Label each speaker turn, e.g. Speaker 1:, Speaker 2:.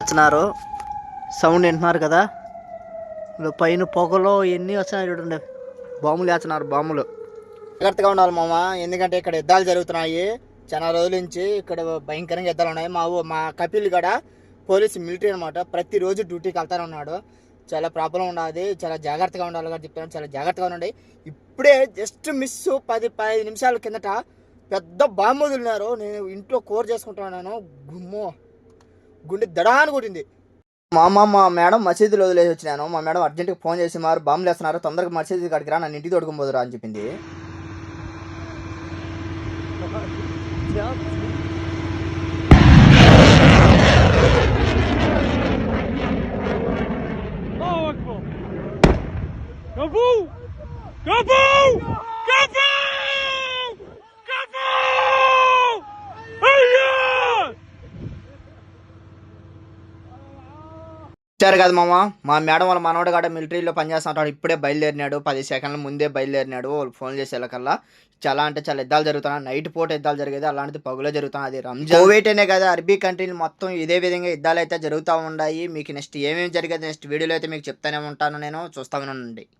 Speaker 1: వేస్తున్నారు. సౌండ్ వింటున్నారు కదా, పైన పొగలో ఎన్ని వస్తున్నాయి చూడండి. బాంబులు వేస్తున్నారు, బాంబులు. జాగ్రత్తగా ఉండాలి మామ, ఎందుకంటే ఇక్కడ యుద్ధాలు జరుగుతున్నాయి. చాలా రోజుల నుంచి ఇక్కడ భయంకరంగా యుద్ధాలు ఉన్నాయి. మా కపిల్ కూడా పోలీసు మిలిటరీ అనమాట, ప్రతిరోజు డ్యూటీకి వెళ్తానే ఉన్నాడు. చాలా ప్రాబ్లం ఉండాలి, చాలా జాగ్రత్తగా ఉండాలి కదా చెప్తాను. చాలా జాగ్రత్తగా ఉండండి. ఇప్పుడే జస్ట్ మిస్ 10-15 నిమిషాల కిందట పెద్ద బాంబు వదిలినారు. నేను ఇంట్లో కూర చేసుకుంటున్నాను, గుమ్మో గుండె దడాన్ని కొట్టింది. మా మేడం మసీదులో వదిలేసి వచ్చినాను. మా మేడం అర్జెంట్గా ఫోన్ చేసి మారు బాంబులు వేస్తున్నారు, తొందరగా మసీదు కాడికి రా, నన్ను ఇంటికి తోడుకుపోదురా అని చెప్పింది. ఇచ్చారు కదా మామ, మా మేడం వాళ్ళ మనవడు కూడా మిలిటరీలో పనిచేస్తుంటాడు. ఇప్పుడే బయలుదేరినాడు, 10 సెకండ్ల ముందే బయలుదేరినాడు. వాళ్ళు ఫోన్ చేసేకల్లా చాలా అంటే చాలా యుద్ధాలు జరుగుతున్నాయి. నైట్ పూట యుద్ధాలు జరిగేది, అలాంటిది పగులో జరుగుతున్నాయి. అది రంజాన్ కోవేటేనే కదా, అరబీ కంట్రీలు మొత్తం ఇదే విధంగా యుద్ధాలు అయితే జరుగుతూ ఉన్నాయి. మీకు నెక్స్ట్ ఏమేమి జరిగేది నెక్స్ట్ వీడియోలో అయితే మీకు చెప్తానే ఉంటాను, నేను చూస్తా ఉండండి.